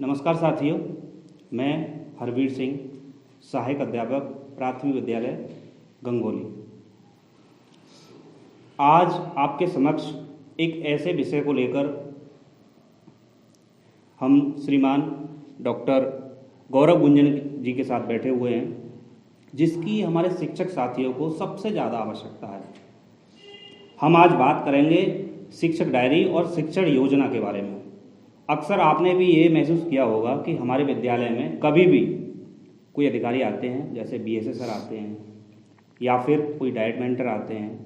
नमस्कार साथियों, मैं हरवीर सिंह, सहायक अध्यापक प्राथमिक विद्यालय गंगोली। आज आपके समक्ष एक ऐसे विषय को लेकर हम श्रीमान डॉक्टर गौरव गुंजन जी के साथ बैठे हुए हैं, जिसकी हमारे शिक्षक साथियों को सबसे ज़्यादा आवश्यकता है। हम आज बात करेंगे शिक्षक डायरी और शिक्षण योजना के बारे में। अक्सर आपने भी ये महसूस किया होगा कि हमारे विद्यालय में कभी भी कोई अधिकारी आते हैं, जैसे BSA सर आते हैं, या फिर कोई डाइट मेंटर आते हैं,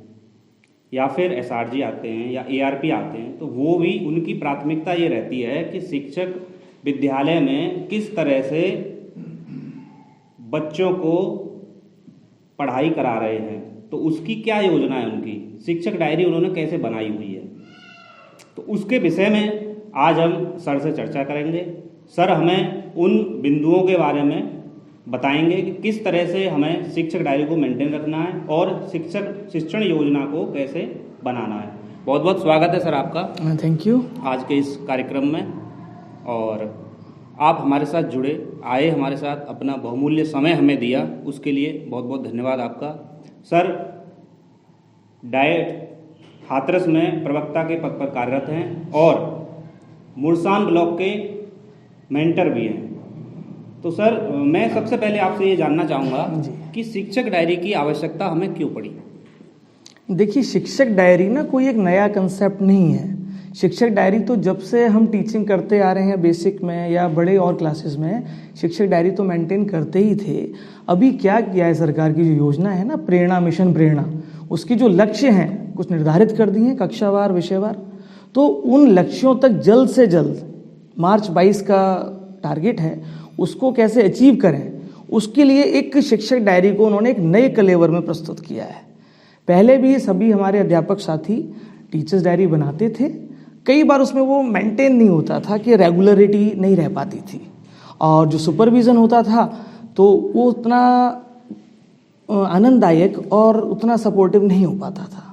या फिर SRG आते हैं, या ARP आते हैं, तो वो भी उनकी प्राथमिकता ये रहती है कि शिक्षक विद्यालय में किस तरह से बच्चों को पढ़ाई करा रहे हैं, तो उसकी क्या योजना है, उनकी शिक्षक डायरी उन्होंने कैसे बनाई हुई है। तो उसके विषय में आज हम सर से चर्चा करेंगे। सर हमें उन बिंदुओं के बारे में बताएंगे कि किस तरह से हमें शिक्षक डायरी को मेंटेन रखना है और शिक्षण योजना को कैसे बनाना है। बहुत बहुत स्वागत है सर आपका। Thank you. आज के इस कार्यक्रम में, और आप हमारे साथ जुड़े, आए, हमारे साथ अपना बहुमूल्य समय हमें दिया, उसके लिए बहुत बहुत धन्यवाद आपका। सर डाइट हाथरस में प्रवक्ता के पद पर कार्यरत हैं और मुरसान ब्लॉक के मेंटर भी हैं। तो सर मैं सबसे पहले आपसे ये जानना चाहूँगा कि शिक्षक डायरी की आवश्यकता हमें क्यों पड़ी। देखिए, शिक्षक डायरी ना कोई एक नया कंसेप्ट नहीं है। शिक्षक डायरी तो जब से हम टीचिंग करते आ रहे हैं, बेसिक में या बड़े और क्लासेस में, शिक्षक डायरी तो मेंटेन करते ही थे। अभी क्या किया है सरकार की जो योजना है ना, प्रेरणा, मिशन प्रेरणा, उसकी जो लक्ष्य हैं कुछ निर्धारित कर दिए हैं कक्षावार, विषयवार। तो उन लक्ष्यों तक जल्द से जल्द, मार्च 22 का टारगेट है, उसको कैसे अचीव करें, उसके लिए एक शिक्षक डायरी को उन्होंने एक नए कलेवर में प्रस्तुत किया है। पहले भी सभी हमारे अध्यापक साथी टीचर्स डायरी बनाते थे। कई बार उसमें वो मेंटेन नहीं होता था कि रेगुलरिटी नहीं रह पाती थी, और जो सुपरविज़न होता था तो वो उतना आनंददायक और उतना सपोर्टिव नहीं हो पाता था।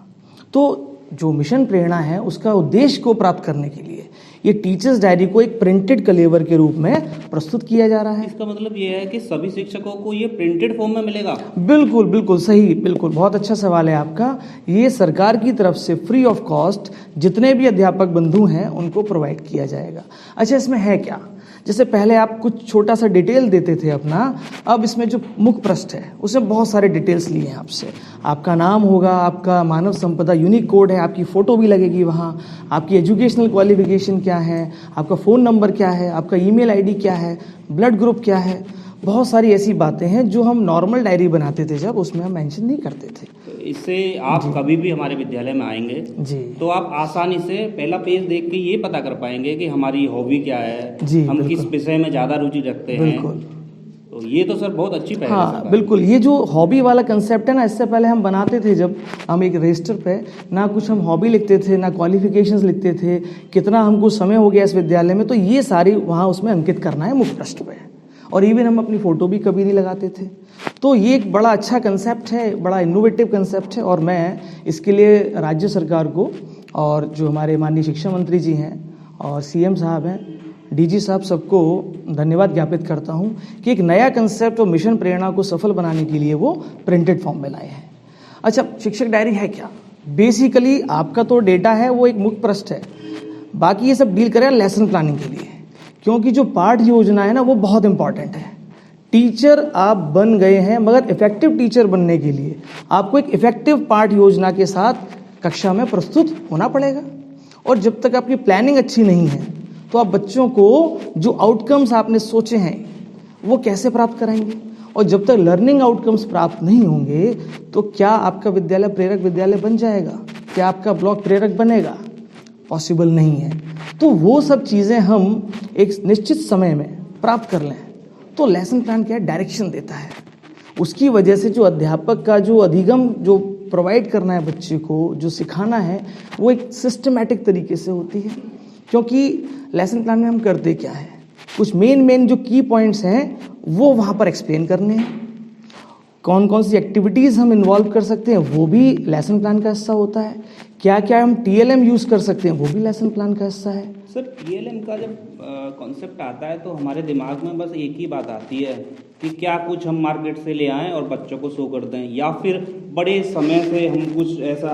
तो जो मिशन प्रेरणा है, उसका उद्देश्य को प्राप्त करने के लिए ये टीचर्स डायरी को एक प्रिंटेड कलेवर के रूप में प्रस्तुत किया जा रहा है। इसका मतलब ये है कि सभी शिक्षकों को ये प्रिंटेड फॉर्म में मिलेगा? बिल्कुल बिल्कुल सही, बिल्कुल बहुत अच्छा सवाल है आपका। ये सरकार की तरफ से फ्री ऑफ कॉस्ट जितने भी अध्यापक बंधु हैं उनको प्रोवाइड किया जाएगा। अच्छा, इसमें है क्या, जैसे पहले आप कुछ छोटा सा डिटेल देते थे अपना, अब इसमें जो मुख्य पृष्ठ है उसमें बहुत सारे डिटेल्स लिए हैं आपसे। आपका नाम होगा, आपका मानव संपदा यूनिक कोड है, आपकी फ़ोटो भी लगेगी वहाँ, आपकी एजुकेशनल क्वालिफिकेशन क्या है, आपका फ़ोन नंबर क्या है, आपका ईमेल आईडी क्या है, ब्लड ग्रुप क्या है। बहुत सारी ऐसी बातें हैं जो हम नॉर्मल डायरी बनाते थे जब, उसमें हम मेंशन नहीं करते थे। तो इससे आप कभी भी हमारे विद्यालय में आएंगे जी, तो आप आसानी से पहला पेज देख के ये पता कर पाएंगे कि हमारी हॉबी क्या है, जी, हम किस विषय में ज़्यादा रुचि रखते हैं। बिल्कुल। तो ये तो सर बहुत अच्छी पहल है। हाँ बिल्कुल, ये जो हॉबी वाला कंसेप्ट है ना, इससे पहले हम बनाते थे जब हम एक रजिस्टर पे, ना कुछ हम हॉबी लिखते थे, ना क्वालिफिकेशंस लिखते थे, कितना हमको समय हो गया इस विद्यालय में, तो ये सारी वहाँ उसमें अंकित करना है मुख्य पृष्ठ पे। और इवन हम अपनी फ़ोटो भी कभी नहीं लगाते थे। तो ये एक बड़ा अच्छा कंसेप्ट है, बड़ा इनोवेटिव कंसेप्ट है, और मैं इसके लिए राज्य सरकार को और जो हमारे माननीय शिक्षा मंत्री जी हैं और CM साहब हैं, DG साहब, सबको धन्यवाद ज्ञापित करता हूं कि एक नया कंसेप्ट और मिशन प्रेरणा को सफल बनाने के लिए वो प्रिंटेड फॉर्म में लाए हैं। अच्छा, शिक्षक डायरी है क्या? बेसिकली आपका तो डेटा है वो एक मुख्य पृष्ठ है, बाकी ये सब डील करें लेसन प्लानिंग के लिए, क्योंकि जो पाठ योजना है ना वो बहुत इंपॉर्टेंट है। टीचर आप बन गए हैं, मगर इफेक्टिव टीचर बनने के लिए आपको एक इफेक्टिव पाठ योजना के साथ कक्षा में प्रस्तुत होना पड़ेगा। और जब तक आपकी प्लानिंग अच्छी नहीं है तो आप बच्चों को जो आउटकम्स आपने सोचे हैं वो कैसे प्राप्त कराएंगे, और जब तक लर्निंग आउटकम्स प्राप्त नहीं होंगे तो क्या आपका विद्यालय प्रेरक विद्यालय बन जाएगा, क्या आपका ब्लॉक प्रेरक बनेगा? पॉसिबल नहीं है। तो वो सब चीज़ें हम एक निश्चित समय में प्राप्त कर लें तो लेसन प्लान क्या है, डायरेक्शन देता है। उसकी वजह से जो अध्यापक का जो अधिगम जो प्रोवाइड करना है बच्चे को, जो सिखाना है, वो एक सिस्टमैटिक तरीके से होती है। क्योंकि लेसन प्लान में हम करते क्या है, कुछ मेन जो की पॉइंट्स हैं वो वहाँ पर एक्सप्लेन करने हैं। कौन कौन सी एक्टिविटीज़ हम इन्वॉल्व कर सकते हैं वो भी लेसन प्लान का हिस्सा होता है, क्या क्या हम टीएलएम यूज़ कर सकते हैं वो भी लेसन प्लान का हिस्सा है। सर टीएलएम का जब कॉन्सेप्ट आता है तो हमारे दिमाग में बस एक ही बात आती है कि क्या कुछ हम मार्केट से ले आएं और बच्चों को शो कर दें, या फिर बड़े समय से हम कुछ ऐसा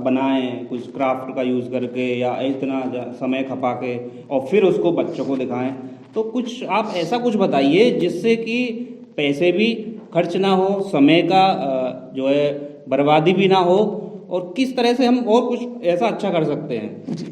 बनाएं कुछ क्राफ्ट का यूज़ करके या इतना समय खपा के और फिर उसको बच्चों को दिखाएं। तो कुछ आप ऐसा कुछ बताइए जिससे कि पैसे भी खर्च ना हो, समय का जो है बर्बादी भी ना हो, और किस तरह से हम और कुछ ऐसा अच्छा कर सकते हैं। जी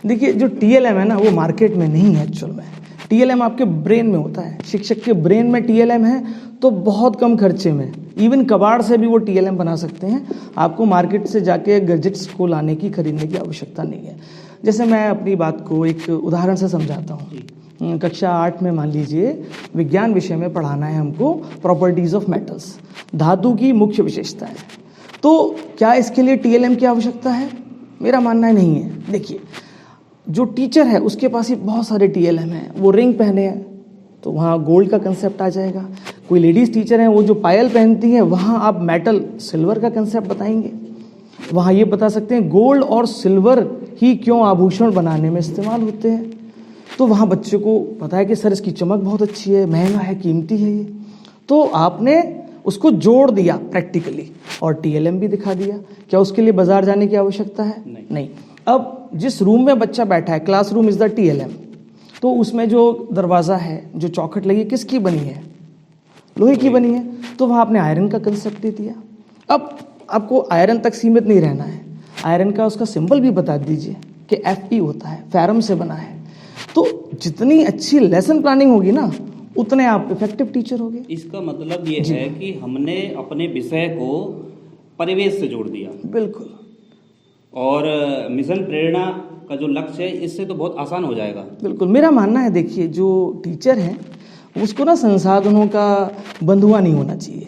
देखिए, जो टीएलएम है ना वो मार्केट में नहीं है एक्चुअल में। टीएलएम आपके ब्रेन में होता है, शिक्षक के ब्रेन में टीएलएम है तो बहुत कम खर्चे में, इवन कबाड़ से भी वो टीएलएम बना सकते हैं। आपको मार्केट से जाके गैजेट्स को लाने की खरीदने की आवश्यकता नहीं है। जैसे मैं अपनी बात को एक उदाहरण से समझाता हूँ। कक्षा 8 में मान लीजिए विज्ञान विषय में पढ़ाना है हमको प्रॉपर्टीज ऑफ मेटल्स, धातु की मुख्य विशेषताएं। तो क्या इसके लिए टीएलएम की आवश्यकता है? मेरा मानना है नहीं है। देखिए, जो टीचर है उसके पास ही बहुत सारे टीएलएम हैं, वो रिंग पहने हैं तो वहाँ गोल्ड का कंसेप्ट आ जाएगा। कोई लेडीज़ टीचर हैं वो जो पायल पहनती हैं वहाँ आप मेटल सिल्वर का कंसेप्ट बताएंगे। वहाँ ये बता सकते हैं गोल्ड और सिल्वर ही क्यों आभूषण बनाने में इस्तेमाल होते हैं। तो वहाँ बच्चे को पता है कि सर इसकी चमक बहुत अच्छी है, महंगा है, कीमती है ये। तो आपने उसको जोड़ दिया प्रैक्टिकली और टीएलएम भी दिखा दिया। क्या उसके लिए बाजार जाने की आवश्यकता है? नहीं। अब जिस रूम में बच्चा बैठा है, क्लासरूम इज द टीएलएम, तो उसमें जो दरवाज़ा है, जो चौखट लगी, किसकी बनी है? लोहे की बनी है। तो वहाँ आपने आयरन का कंसेप्ट दे दिया। अब आपको आयरन तक सीमित नहीं रहना है, आयरन का उसका सिंबल भी बता दीजिए कि Fe होता है, फेरम से बना है। तो जितनी अच्छी लेसन प्लानिंग होगी ना उतने आप इफेक्टिव टीचर होगे। इसका मतलब ये है कि हमने अपने विषय को परिवेश से जोड़ दिया। बिल्कुल। और मिशन प्रेरणा का जो लक्ष्य है इससे तो बहुत आसान हो जाएगा। बिल्कुल, मेरा मानना है देखिए, जो टीचर है उसको ना संसाधनों का बंधुआ नहीं होना चाहिए।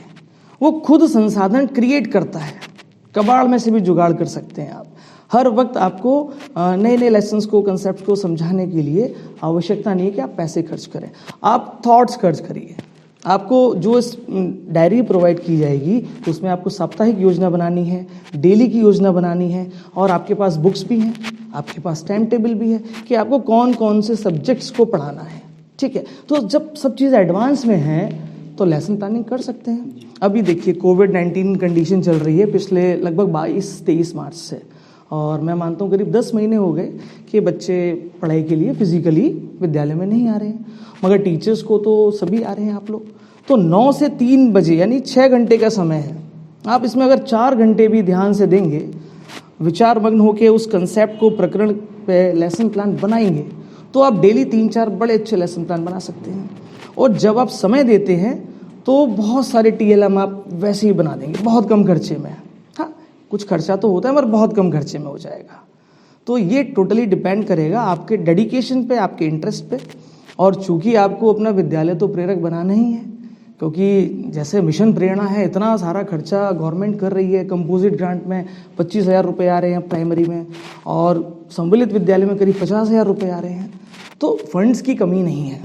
वो खुद संसाधन क्रिएट करता है, कबाड़ में से भी जुगाड़ कर सकते हैं आप। हर वक्त आपको नए नए लेसन्स को, कंसेप्ट को समझाने के लिए आवश्यकता नहीं है कि आप पैसे खर्च करें, आप थॉट्स खर्च करिए। आपको जो इस डायरी प्रोवाइड की जाएगी तो उसमें आपको साप्ताहिक योजना बनानी है, डेली की योजना बनानी है, और आपके पास बुक्स भी हैं, आपके पास टाइम टेबल भी है कि आपको कौन कौन से सब्जेक्ट्स को पढ़ाना है। ठीक है, तो जब सब चीज़ एडवांस में है तो लेसन प्लानिंग कर सकते हैं। अभी देखिए कोविड-19 कंडीशन चल रही है पिछले लगभग 22-23 मार्च से, और मैं मानता हूँ करीब 10 महीने हो गए कि बच्चे पढ़ाई के लिए फिजिकली विद्यालय में नहीं आ रहे हैं, मगर टीचर्स को तो सभी आ रहे हैं आप लोग। तो 9 से 3 बजे यानी 6 घंटे का समय है। आप इसमें अगर 4 घंटे भी ध्यान से देंगे, विचार मग्न होकर उस कंसेप्ट को, प्रकरण पे लेसन प्लान बनाएंगे, तो आप डेली 3-4 बड़े अच्छे लेसन प्लान बना सकते हैं। और जब आप समय देते हैं तो बहुत सारे टीएलएम आप वैसे ही बना देंगे बहुत कम खर्चे में। हाँ, कुछ खर्चा तो होता है मगर बहुत कम खर्चे में हो जाएगा। तो ये टोटली डिपेंड करेगा आपके डेडिकेशन पे, आपके इंटरेस्ट पे। और चूंकि आपको अपना विद्यालय तो प्रेरक बनाना ही है, क्योंकि जैसे मिशन प्रेरणा है, इतना सारा खर्चा गवर्नमेंट कर रही है। कंपोजिट ग्रांट में 25,000 रुपये आ रहे हैं प्राइमरी में, और सम्मिलित विद्यालय में करीब 50,000 रुपये आ रहे हैं। तो फंड्स की कमी नहीं है।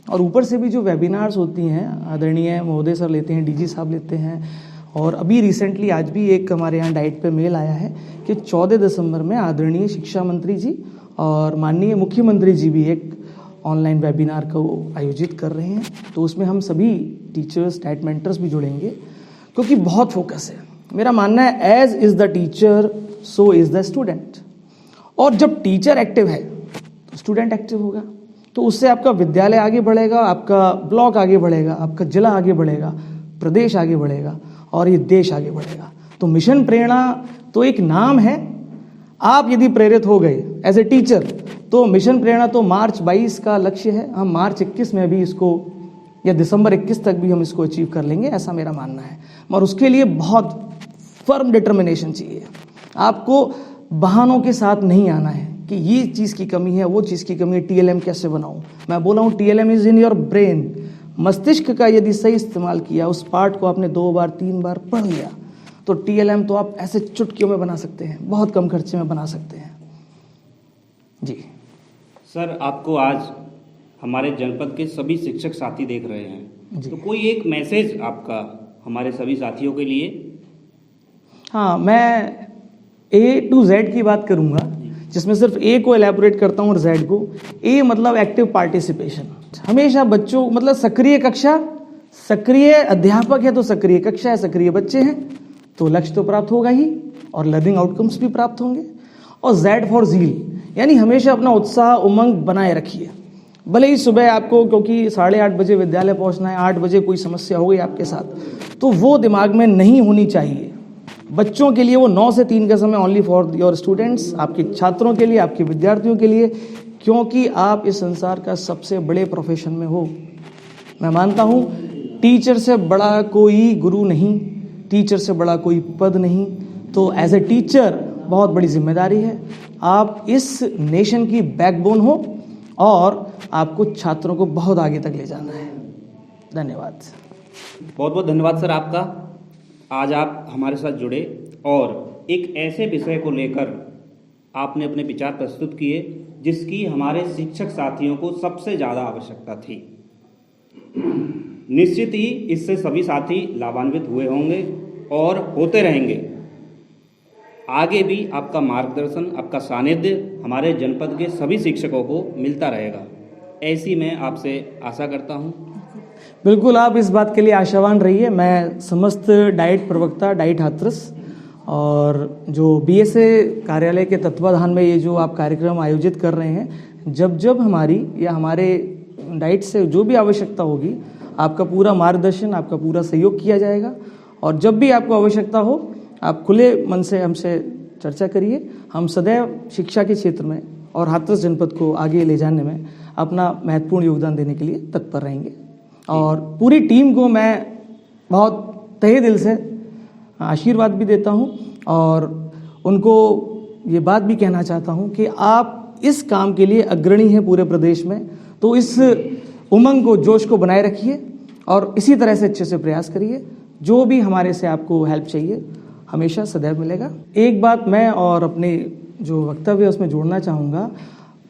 और ऊपर से भी जो वेबिनार्स होती हैं, आदरणीय महोदय सर लेते हैं, डीजी साहब लेते हैं। और अभी रिसेंटली आज भी एक हमारे यहाँ डाइट पे मेल आया है कि 14 दिसंबर में आदरणीय शिक्षा मंत्री जी और माननीय मुख्यमंत्री जी भी एक ऑनलाइन वेबिनार को आयोजित कर रहे हैं। तो उसमें हम सभी टीचर्स, डाइट मेंटर्स भी जुड़ेंगे, क्योंकि बहुत फोकस है। मेरा मानना है as is the teacher so is the student. और जब टीचर एक्टिव है तो स्टूडेंट एक्टिव होगा, तो उससे आपका विद्यालय आगे बढ़ेगा, आपका ब्लॉक आगे बढ़ेगा, आपका जिला आगे बढ़ेगा, प्रदेश आगे बढ़ेगा, और ये देश आगे बढ़ेगा। तो मिशन प्रेरणा तो एक नाम है। आप यदि प्रेरित हो गए एज ए टीचर तो मिशन प्रेरणा तो मार्च 22 का लक्ष्य है। हम मार्च 21 में भी इसको, या दिसंबर 21 तक भी हम इसको अचीव कर लेंगे, ऐसा मेरा मानना है। और उसके लिए बहुत फर्म डिटर्मिनेशन चाहिए। आपको बहानों के साथ नहीं आना है कि ये चीज़ की कमी है, वो चीज़ की कमी है, टीएलएम कैसे बनाऊं। मैं बोला हूँ TLM is in your brain. मस्तिष्क का यदि सही इस्तेमाल किया, उस पार्ट को आपने 2 बार 3 बार पढ़ लिया, तो टीएलएम तो आप ऐसे चुटकियों में बना सकते हैं, बहुत कम खर्चे में बना सकते हैं। जी सर, आपको आज हमारे जनपद के सभी शिक्षक साथी देख रहे हैं, तो कोई एक मैसेज आपका हमारे सभी साथियों के लिए? हाँ, मैं A to Z की बात करूंगा, जिसमें सिर्फ A को एलैबोरेट करता हूँ और Z को। A मतलब एक्टिव पार्टिसिपेशन। हमेशा बच्चों मतलब सक्रिय कक्षा, सक्रिय अध्यापक है तो सक्रिय कक्षा है, सक्रिय बच्चे हैं तो लक्ष्य तो प्राप्त होगा ही और लर्निंग आउटकम्स भी प्राप्त होंगे। और Z फॉर ज़ील, यानी हमेशा अपना उत्साह उमंग बनाए रखिए। भले ही सुबह आपको क्योंकि 8:30 बजे विद्यालय पहुंचना है, 8 बजे कोई समस्या हो गई आपके साथ, तो वो दिमाग में नहीं होनी चाहिए। बच्चों के लिए वो 9 से 3 का समय ओनली फॉर योर स्टूडेंट्स, आपके छात्रों के लिए, आपके विद्यार्थियों के लिए, क्योंकि आप इस संसार का सबसे बड़े प्रोफेशन में हो। मैं मानता हूँ टीचर से बड़ा कोई गुरु नहीं, टीचर से बड़ा कोई पद नहीं। तो एज ए टीचर बहुत बड़ी जिम्मेदारी है। आप इस नेशन की बैकबोन हो और आपको छात्रों को बहुत आगे तक ले जाना है। धन्यवाद। बहुत बहुत धन्यवाद सर आपका। आज आप हमारे साथ जुड़े और एक ऐसे विषय को लेकर आपने अपने विचार प्रस्तुत किए जिसकी हमारे शिक्षक साथियों को सबसे ज़्यादा आवश्यकता थी। निश्चित ही इससे सभी साथी लाभान्वित हुए होंगे और होते रहेंगे। आगे भी आपका मार्गदर्शन, आपका सानिध्य हमारे जनपद के सभी शिक्षकों को मिलता रहेगा, ऐसी मैं आपसे आशा करता हूँ। बिल्कुल, आप इस बात के लिए आशावान रहिए। मैं समस्त डाइट प्रवक्ता, डाइट हाथरस और जो बीएसए कार्यालय के तत्वाधान में ये जो आप कार्यक्रम आयोजित कर रहे हैं, जब जब हमारी या हमारे डाइट से जो भी आवश्यकता होगी, आपका पूरा मार्गदर्शन, आपका पूरा सहयोग किया जाएगा। और जब भी आपको आवश्यकता हो, आप खुले मन से हमसे चर्चा करिए। हम सदैव शिक्षा के क्षेत्र में और हाथरस जनपद को आगे ले जाने में अपना महत्वपूर्ण योगदान देने के लिए तत्पर रहेंगे। और पूरी टीम को मैं बहुत तहे दिल से आशीर्वाद भी देता हूं और उनको ये बात भी कहना चाहता हूं कि आप इस काम के लिए अग्रणी हैं पूरे प्रदेश में। तो इस उमंग को, जोश को बनाए रखिए और इसी तरह से अच्छे से प्रयास करिए। जो भी हमारे से आपको हेल्प चाहिए हमेशा सदैव मिलेगा। एक बात मैं और अपने जो वक्तव्य है उसमें जोड़ना चाहूँगा,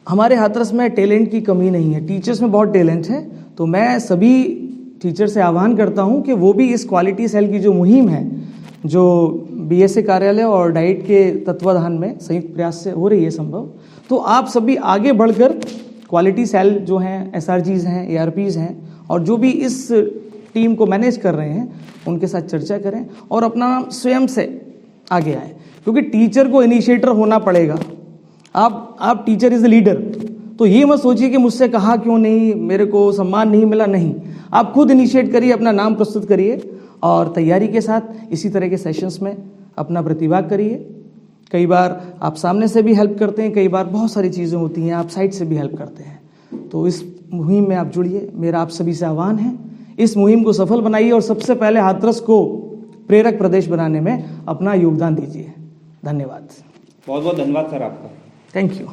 हमारे हाथरस में टैलेंट की कमी नहीं है, टीचर्स में बहुत टैलेंट है। तो मैं सभी टीचर से आह्वान करता हूं कि वो भी इस क्वालिटी सेल की जो मुहिम है, जो बीएसए कार्यालय और डाइट के तत्वाधान में संयुक्त प्रयास से हो रही है संभव, तो आप सभी आगे बढ़कर क्वालिटी सेल जो हैं, एसआरजीज हैं, एआरपीज हैं और जो भी इस टीम को मैनेज कर रहे हैं उनके साथ चर्चा करें और अपना स्वयं से आगे आए, क्योंकि टीचर को इनिशिएटर होना पड़ेगा। आप टीचर इज द लीडर, तो ये मत सोचिए कि मुझसे कहा क्यों नहीं, मेरे को सम्मान नहीं मिला, नहीं। आप खुद इनिशिएट करिए, अपना नाम प्रस्तुत करिए और तैयारी के साथ इसी तरह के सेशंस में अपना प्रतिभाग करिए। कई बार आप सामने से भी हेल्प करते हैं, कई बार बहुत सारी चीज़ें होती हैं आप साइड से भी हेल्प करते हैं। तो इस मुहिम में आप जुड़िए, मेरा आप सभी से आह्वान है। इस मुहिम को सफल बनाइए और सबसे पहले हाथरस को प्रेरक प्रदेश बनाने में अपना योगदान दीजिए। धन्यवाद। बहुत बहुत धन्यवाद सर आपका। Thank you.